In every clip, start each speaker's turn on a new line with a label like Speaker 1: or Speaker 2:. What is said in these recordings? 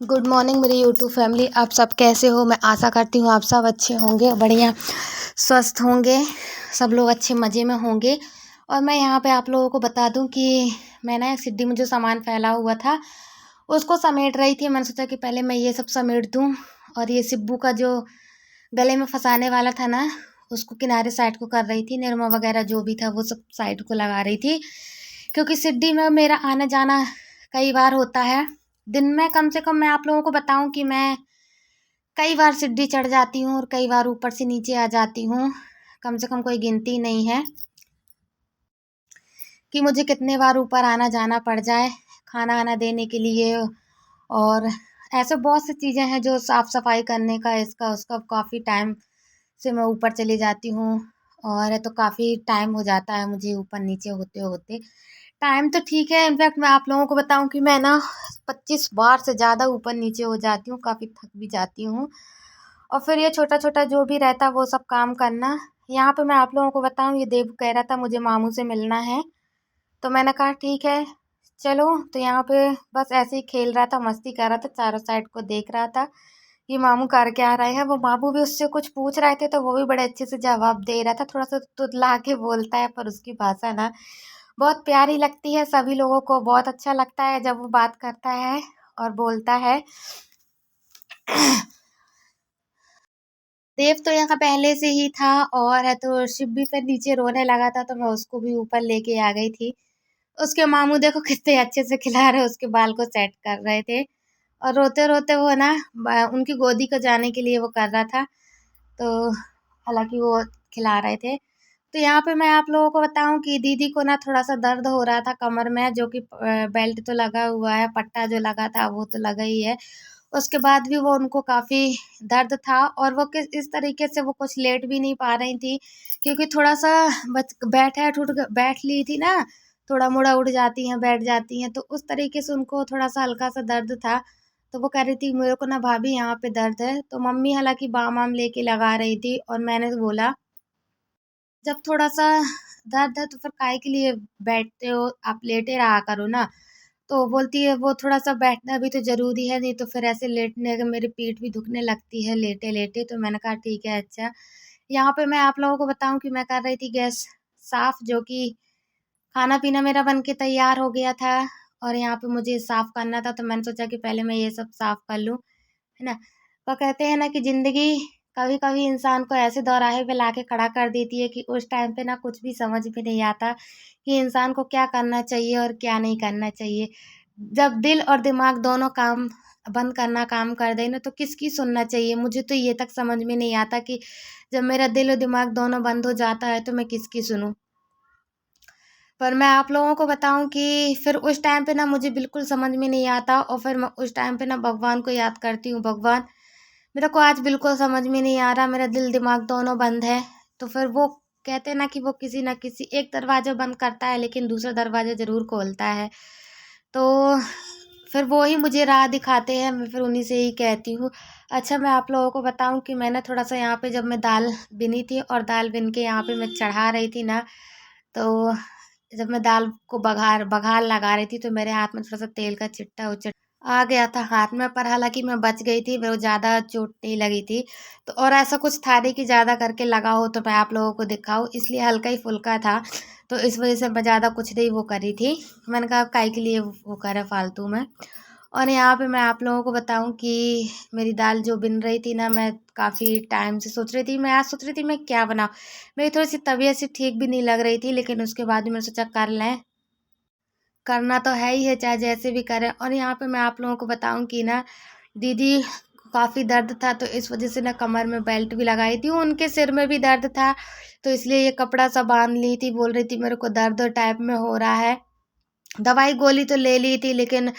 Speaker 1: Good morning मेरी YouTube family. आप सब कैसे हो? मैं आशा करती हूँ आप सब अच्छे होंगे, बढ़िया स्वस्थ होंगे, सब लोग अच्छे मज़े में होंगे। और मैं यहाँ पे आप लोगों को बता दूँ कि मैं ना सिड्डी में जो सामान फैला हुआ था उसको समेट रही थी। मैंने सोचा कि पहले मैं ये सब समेट दूँ, और ये सिब्बू का जो गले में फंसाने वाला था ना, उसको किनारे साइड को कर रही थी। निरमा वगैरह जो भी था वो सब साइड को लगा रही थी, क्योंकि सिड्डी में मेरा आना जाना कई बार होता है। दिन में कम से कम मैं आप लोगों को बताऊं कि मैं कई बार सीढ़ी चढ़ जाती हूँ और कई बार ऊपर से नीचे आ जाती हूँ। कम से कम कोई गिनती नहीं है कि मुझे कितने बार ऊपर आना जाना पड़ जाए खाना आना देने के लिए। और ऐसे बहुत सी चीज़ें हैं जो साफ़ सफाई करने का इसका उसका काफ़ी टाइम से मैं ऊपर चली जाती हूँ। और तो काफ़ी टाइम हो जाता है मुझे ऊपर नीचे होते होते। टाइम तो ठीक है, इनफैक्ट मैं आप लोगों को बताऊं कि मैं ना 25 बार से ज़्यादा ऊपर नीचे हो जाती हूँ, काफ़ी थक भी जाती हूँ। और फिर ये छोटा छोटा जो भी रहता है वो सब काम करना। यहाँ पे मैं आप लोगों को बताऊं, ये देव कह रहा था मुझे मामू से मिलना है, तो मैंने कहा ठीक है चलो। तो यहाँ पे बस ऐसे ही खेल रहा था, मस्ती कर रहा था, चारों साइड को देख रहा था कि मामू कर क्या रहे हैं। वो मामू भी उससे कुछ पूछ रहे थे तो वो भी बड़े अच्छे से जवाब दे रहा था। थोड़ा सा तुतला के बोलता है पर उसकी भाषा ना बहुत प्यारी लगती है, सभी लोगों को बहुत अच्छा लगता है जब वो बात करता है और बोलता है। देव तो यहाँ पहले से ही था, और है तो शिव भी फिर नीचे रोने लगा था तो मैं उसको भी ऊपर लेके आ गई थी। उसके मामू देखो कितने अच्छे से खिला रहे, उसके बाल को सेट कर रहे थे, और रोते रोते वो ना उनकी गोदी को जाने के लिए वो कर रहा था। तो हालांकि वो खिला रहे थे। तो यहाँ पे मैं आप लोगों को बताऊं कि दीदी को ना थोड़ा सा दर्द हो रहा था कमर में, जो कि बेल्ट तो लगा हुआ है, पट्टा जो लगा था वो तो लगा ही है। उसके बाद भी वो उनको काफ़ी दर्द था, और वो किस इस तरीके से वो कुछ लेट भी नहीं पा रही थी, क्योंकि थोड़ा सा बैठ ली थी ना, थोड़ा मोड़ा उठ जाती हैं बैठ जाती हैं, तो उस तरीके से उनको थोड़ा सा हल्का सा दर्द था। तो वो कह रही थी मेरे को ना भाभी यहाँ पे दर्द है। तो मम्मी हालांकि बाम वाम लेके लगा रही थी, और मैंने बोला जब थोड़ा सा दर्द है तो फिर काहे के लिए बैठते हो, आप लेटे रहा करो ना। तो बोलती है वो थोड़ा सा बैठना भी तो जरूरी है, नहीं तो फिर ऐसे लेटने का मेरी पीठ भी दुखने लगती है लेटे लेटे। तो मैंने कहा ठीक है अच्छा। यहाँ पे मैं आप लोगों को बताऊं कि मैं कर रही थी गैस साफ, जो कि खाना पीना मेरा बन के तैयार हो गया था, और यहाँ पे मुझे साफ करना था। तो मैंने सोचा कि पहले मैं ये सब साफ कर लूं, है ना। तो कहते हैं ना कि जिंदगी कभी कभी इंसान को ऐसे दौराहे पे लाके खड़ा कर देती है कि उस टाइम पे ना कुछ भी समझ में नहीं आता कि इंसान को क्या करना चाहिए और क्या नहीं करना चाहिए। जब दिल और दिमाग दोनों काम बंद करना काम कर दे ना, तो किसकी सुनना चाहिए। मुझे तो ये तक समझ में नहीं आता कि जब मेरा दिल और दिमाग दोनों बंद हो जाता है तो मैं किसकी सुनूं। पर मैं आप लोगों को बताऊं कि फिर उस टाइम पे ना मुझे बिल्कुल समझ में नहीं आता, और फिर मैं उस टाइम पे ना भगवान को याद करती हूँ। भगवान, मेरे को आज बिल्कुल समझ में नहीं आ रहा, मेरा दिल दिमाग दोनों बंद है। तो फिर वो कहते हैं ना कि वो किसी ना किसी एक दरवाजा बंद करता है लेकिन दूसरा दरवाजा जरूर खोलता है। तो फिर वो ही मुझे राह दिखाते हैं, मैं फिर उन्हीं से ही कहती हूँ। अच्छा, मैं आप लोगों को बताऊं कि मैंने थोड़ा सा यहाँ पे जब मैं दाल बिनी थी और दाल बिन के यहाँ पे मैं चढ़ा रही थी ना, तो जब मैं दाल को बघार बघार लगा रही थी तो मेरे हाथ में थोड़ा सा तेल का चिट्टा उचट आ गया था हाथ में, पर हालांकि मैं बच गई थी, मेरे को ज़्यादा चोट नहीं लगी थी। तो और ऐसा कुछ था नहीं कि ज़्यादा करके लगा हो तो मैं आप लोगों को दिखाऊं, इसलिए हल्का ही फुल्का था। तो इस वजह से मैं ज़्यादा कुछ नहीं वो करी थी। मैंने कहा काहे के लिए वो करे फालतू में। और यहाँ पे मैं आप लोगों को बताऊं कि मेरी दाल जो बिन रही थी ना, मैं काफ़ी टाइम से सोच रही थी, मैं आज सोच रही थी मैं क्या बनाऊं। मेरी थोड़ी सी तबीयत सी ठीक भी नहीं लग रही थी, लेकिन उसके बाद भी मैंने सोचा कर लें, करना तो है ही है चाहे जैसे भी करें। और यहाँ पे मैं आप लोगों को बताऊं कि ना दीदी काफ़ी दर्द था, तो इस वजह से ना कमर में बेल्ट भी लगाई थी, उनके सिर में भी दर्द था, तो इसलिए ये कपड़ा सा बांध ली थी। बोल रही थी मेरे को दर्द टाइप में हो रहा है। दवाई गोली तो ले ली थी, लेकिन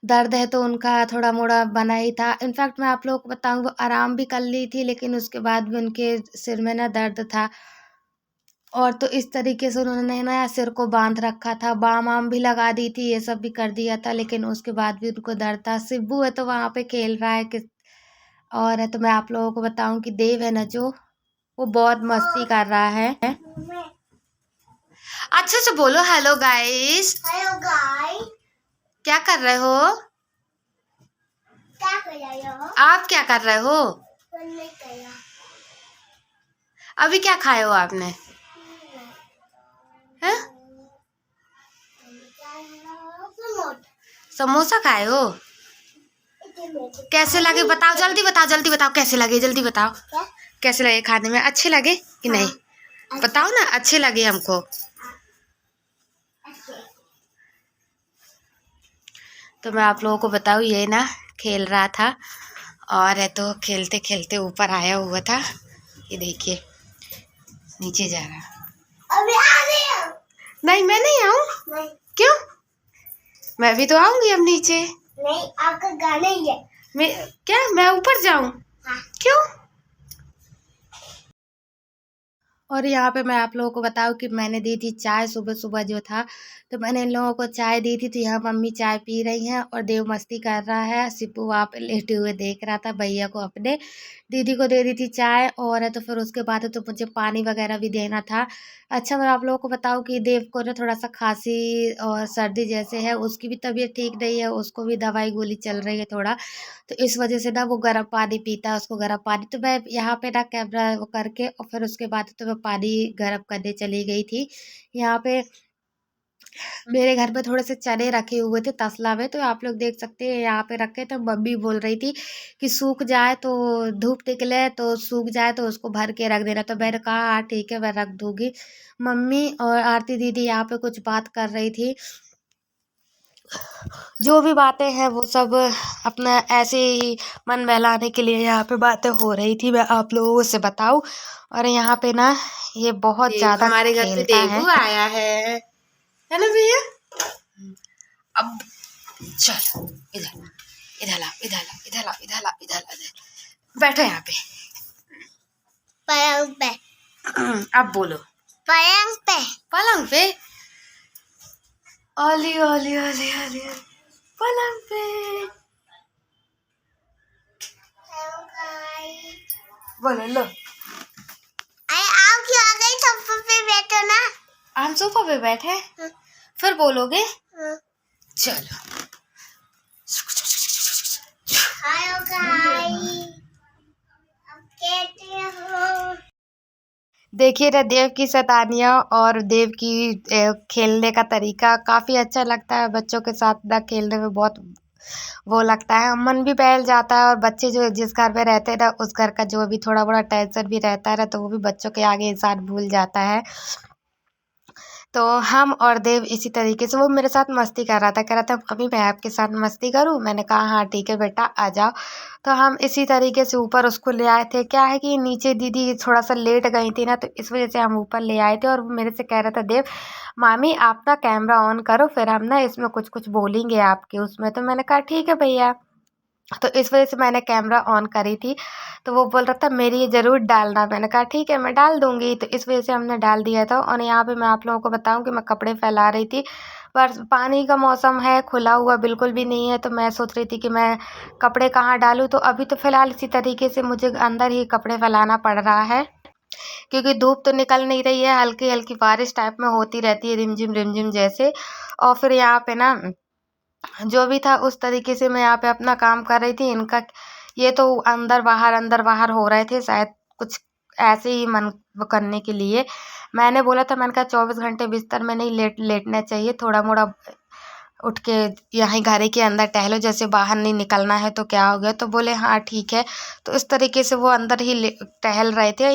Speaker 1: दर्द है तो उनका थोड़ा मोड़ा बना ही था। इनफैक्ट मैं आप लोगों को बताऊं वो आराम भी कर ली थी, लेकिन उसके बाद भी उनके सिर में ना दर्द था। और तो इस तरीके से उन्होंने ना सिर को बांध रखा था, बाम वाम भी लगा दी थी, ये सब भी कर दिया था, लेकिन उसके बाद भी उनको दर्द था। शिब्बू है तो वहां पे खेल रहा है कि, और है तो मैं आप लोगों को बताऊं कि देव है ना जो, वो बहुत मस्ती कर रहा है। अच्छे से बोलो हेलो गाइस। Hello guys. क्या कर रहे हो? आप क्या कर रहे हो? अभी क्या खाए हो आपने? हैं? समोसा खाए हो? कैसे लगे बताओ, जल्दी बताओ, जल्दी बताओ कैसे लगे, जल्दी बताओ। कैसे लगे खाने में? अच्छे लगे कि नहीं? बताओ ना, अच्छे लगे हमको। तो मैं आप लोगों को बताऊँ, ये ना खेल रहा था और है तो खेलते खेलते ऊपर आया हुआ था। ये देखिए नीचे जा रहा। अभी आ गई। नहीं मैं नहीं आऊँ। क्यों? मैं भी तो आऊंगी अब नीचे। नहीं आपका गाना ही है। मैं ऊपर जाऊं? हाँ। क्यों? और यहाँ पे मैं आप लोगों को बताऊं कि मैंने दी थी चाय सुबह सुबह जो था, तो मैंने इन लोगों को चाय दी थी। तो यहाँ मम्मी चाय पी रही हैं और देव मस्ती कर रहा है। सिप्पू वहाँ पे लेटे हुए देख रहा था भैया को अपने। दीदी को दे दी थी चाय और है तो फिर उसके बाद है तो मुझे पानी वगैरह भी देना था। अच्छा मैं आप लोगों को बताऊं कि देव को ना थोड़ा सा खांसी और सर्दी जैसे है, उसकी भी तबीयत ठीक नहीं है, उसको भी दवाई गोली चल रही है थोड़ा। तो इस वजह से ना वो गर्म पानी पीता है, उसको गर्म पानी। तो मैं यहाँ पे ना कैमरा वो करके और फिर उसके बाद तो मैं पानी गर्म करने चली गई थी। यहाँ पे मेरे घर पे थोड़े से चने रखे हुए थे तसला में, तो आप लोग देख सकते हैं यहाँ पे रखे। तो मम्मी बोल रही थी कि सूख जाए तो धूप निकले तो सूख जाए तो उसको भर के रख देना। तो मैंने कहा हाँ ठीक है मैं रख दूंगी। मम्मी और आरती दीदी यहाँ पे कुछ बात कर रही थी, जो भी बातें हैं वो सब अपना ऐसे ही मन बहलाने के लिए यहाँ पे बातें हो रही थी, मैं आप लोगों से बताऊं। और यहाँ पे ना ये बहुत ज्यादा
Speaker 2: हमारे घर पे देवू आया है ना भैया?
Speaker 1: अब चल इधर इधर ला, इधर ला, इधर ला, इधर ला, इधर ला, बैठो यहाँ पे
Speaker 2: पलंग पे।
Speaker 1: अब बोलो।
Speaker 2: पलंग पे।
Speaker 1: पलंग पे। ओली ओली ओली ओली पलंग पे। बोलो लो।
Speaker 2: आप क्यों आ गई? सोफे पे बैठो ना।
Speaker 1: हम सोफा पे बैठे फिर बोलोगे? चलो।
Speaker 2: हेलो गाइस, आप कैसे हो?
Speaker 1: देखिए ना देव की शैतानियाँ और देव की खेलने का तरीका काफ़ी अच्छा लगता है। बच्चों के साथ ना खेलने में बहुत वो लगता है, मन भी बहल जाता है। और बच्चे जो जिस घर में रहते हैं ना उस घर का जो भी थोड़ा बड़ा टेंशन भी रहता है ना तो वो भी बच्चों के आगे इंसान भूल जाता है। तो हम और देव इसी तरीके से, वो मेरे साथ मस्ती कर रहा था, कह रहा था मम्मी मैं आपके साथ मस्ती करूं? मैंने कहा हाँ ठीक है बेटा आ जाओ। तो हम इसी तरीके से ऊपर उसको ले आए थे। क्या है कि नीचे दीदी थोड़ा सा लेट गई थी ना, तो इस वजह से हम ऊपर ले आए थे। और वो मेरे से कह रहा था देव मामी आप ना कैमरा ऑन करो, फिर हम ना इसमें कुछ कुछ बोलेंगे आपके उसमें। तो मैंने कहा ठीक है भैया। तो इस वजह से मैंने कैमरा ऑन करी थी। तो वो बोल रहा था मेरी ये ज़रूर डालना। मैंने कहा ठीक है मैं डाल दूँगी। तो इस वजह से हमने डाल दिया था। और यहाँ पे मैं आप लोगों को बताऊँ कि मैं कपड़े फैला रही थी, पर पानी का मौसम है, खुला हुआ बिल्कुल भी नहीं है। तो मैं सोच रही थी कि मैं कपड़े कहाँ डालूँ। तो अभी तो फ़िलहाल इसी तरीके से मुझे अंदर ही कपड़े फैलाना पड़ रहा है, क्योंकि धूप तो निकल नहीं रही है, हल्की हल्की बारिश टाइप में होती रहती है रिमझिम जैसे। और फिर यहाँ पे ना जो भी था उस तरीके से मैं यहाँ पे अपना काम कर रही थी। इनका ये तो अंदर बाहर हो रहे थे, शायद कुछ ऐसे ही मन करने के लिए। मैंने बोला था, मैंने कहा 24 घंटे बिस्तर में नहीं लेटना चाहिए, थोड़ा मोड़ा उठ के यहीं घर के अंदर टहलो, जैसे बाहर नहीं निकलना है तो क्या हो गया। तो बोले हाँ ठीक है। तो इस तरीके से वो अंदर ही टहल रहे थे।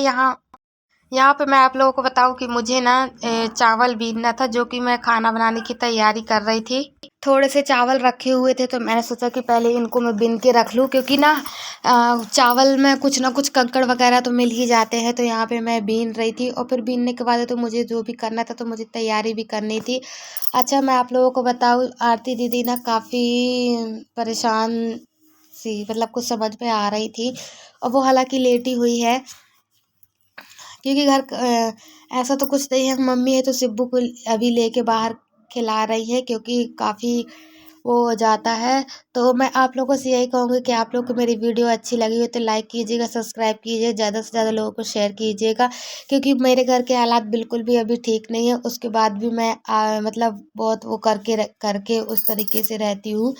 Speaker 1: यहाँ पे मैं आप लोगों को बताऊं कि मुझे ना चावल बीनना था, जो कि मैं खाना बनाने की तैयारी कर रही थी। थोड़े से चावल रखे हुए थे तो मैंने सोचा कि पहले इनको मैं बीन के रख लूँ, क्योंकि ना चावल में कुछ ना कुछ कंकड़ वगैरह तो मिल ही जाते हैं। तो यहाँ पे मैं बीन रही थी और फिर बीनने के बाद तो मुझे जो भी करना था तो मुझे तैयारी भी करनी थी। अच्छा मैं आप लोगों को बताऊँ, आरती दीदी ना काफ़ी परेशान सी, मतलब कुछ समझ में आ रही थी। और वो हालांकि लेटी हुई है, क्योंकि ऐसा तो कुछ नहीं है, मम्मी है तो सिब्बू को अभी लेके बाहर खिला रही है, क्योंकि काफ़ी वो हो जाता है। तो मैं आप लोगों से यही कहूँगी कि आप लोग को मेरी वीडियो अच्छी लगी हो तो लाइक कीजिएगा, सब्सक्राइब कीजिए, ज़्यादा से ज़्यादा लोगों को शेयर कीजिएगा। क्योंकि मेरे घर के हालात बिल्कुल भी अभी ठीक नहीं है, उसके बाद भी मैं मतलब बहुत वो करके उस तरीके से रहती हूँ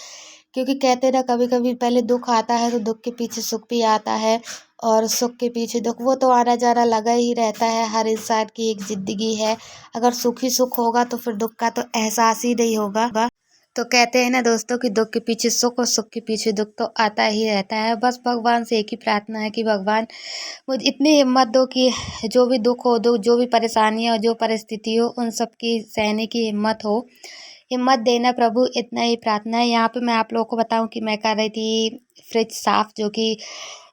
Speaker 1: क्योंकि कहते हैं ना, कभी कभी पहले दुख आता है तो दुख के पीछे सुख भी आता है, और सुख के पीछे दुख, वो तो आना जाना लगा ही रहता है। हर इंसान की एक ज़िंदगी है। अगर सुख ही सुख होगा तो फिर दुख का तो एहसास ही नहीं होगा। तो कहते हैं ना दोस्तों कि दुख के पीछे सुख और सुख के पीछे दुख तो आता ही रहता है। बस भगवान से एक ही प्रार्थना है कि भगवान मुझे इतनी हिम्मत दो कि जो भी दुख हो, जो भी परेशानियाँ हो, जो परिस्थिति हो, उन सब की सहने की हिम्मत हो। हिम्मत देना प्रभु, इतना ही प्रार्थना है। यहाँ पे मैं आप लोगों को बताऊं कि मैं कर रही थी फ्रिज साफ़, जो कि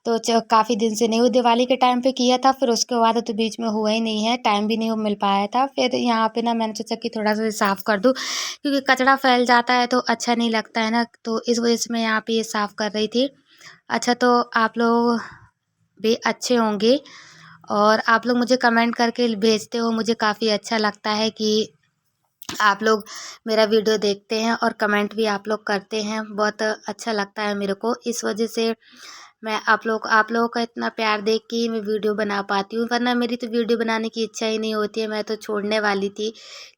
Speaker 1: तो काफ़ी दिन से नहीं हुई। दिवाली के टाइम पे किया था, फिर उसके बाद तो बीच में हुआ ही नहीं है, टाइम भी नहीं मिल पाया था। फिर यहाँ पे ना मैंने सोचा कि थोड़ा सा साफ़ कर दूँ, क्योंकि कचरा फैल जाता है तो अच्छा नहीं लगता है ना। तो इस वजह से मैं यहाँ पे ये साफ़ कर रही थी। अच्छा, तो आप लोग भी अच्छे होंगे, और आप लोग मुझे कमेंट करके भेजते हो, मुझे काफ़ी अच्छा लगता है कि आप लोग मेरा वीडियो देखते हैं और कमेंट भी आप लोग करते हैं। बहुत अच्छा लगता है मेरे को। इस वजह से मैं आप लोगों का इतना प्यार देख के ही मैं वीडियो बना पाती हूँ, वरना मेरी तो वीडियो बनाने की इच्छा ही नहीं होती है। मैं तो छोड़ने वाली थी,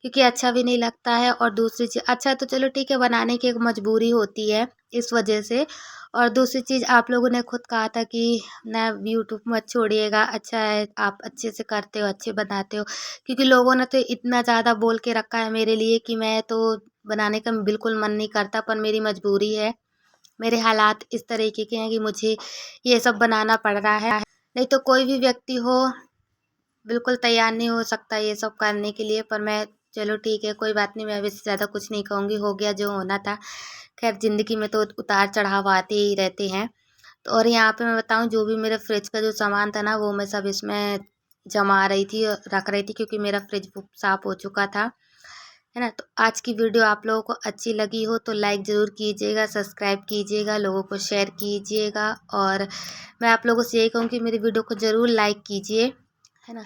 Speaker 1: क्योंकि अच्छा भी नहीं लगता है। और दूसरी चीज़, अच्छा तो चलो ठीक है, बनाने की एक मजबूरी होती है इस वजह से। और दूसरी चीज़, आप लोगों ने खुद कहा था कि ना यूट्यूब मत छोड़िएगा, अच्छा है, आप अच्छे से करते हो, अच्छे बनाते हो। क्योंकि लोगों ने तो इतना ज़्यादा बोल के रखा है मेरे लिए कि मैं तो बनाने का बिल्कुल मन नहीं करता, पर मेरी मजबूरी है। मेरे हालात इस तरीके के हैं कि मुझे ये सब बनाना पड़ रहा है। नहीं तो कोई भी व्यक्ति हो, बिल्कुल तैयार नहीं हो सकता ये सब करने के लिए। पर मैं, चलो ठीक है, कोई बात नहीं, मैं अब इससे ज़्यादा कुछ नहीं कहूँगी, हो गया जो होना था। खैर, ज़िंदगी में तो उतार चढ़ाव आते ही रहते हैं। तो और यहाँ पे मैं बताऊँ, जो भी मेरे फ्रिज का जो सामान था ना, वो मैं सब इसमें जमा रही थी और रख रही थी, क्योंकि मेरा फ्रिज साफ़ हो चुका था, है ना। तो आज की वीडियो आप लोगों को अच्छी लगी हो तो लाइक ज़रूर कीजिएगा, सब्सक्राइब कीजिएगा, लोगों को शेयर कीजिएगा। और मैं आप लोगों से यही कहूँगी, मेरी वीडियो को ज़रूर लाइक कीजिए, है ना।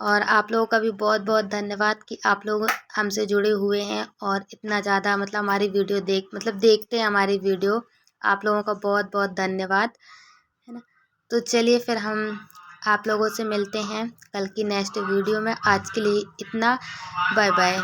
Speaker 1: और आप लोगों का भी बहुत बहुत धन्यवाद कि आप लोग हमसे जुड़े हुए हैं, और इतना ज़्यादा मतलब हमारी वीडियो देखते हैं हमारी वीडियो। आप लोगों का बहुत बहुत धन्यवाद, है ना। तो चलिए फिर हम आप लोगों से मिलते हैं कल की नेक्स्ट वीडियो में। आज के लिए इतना, बाय बाय।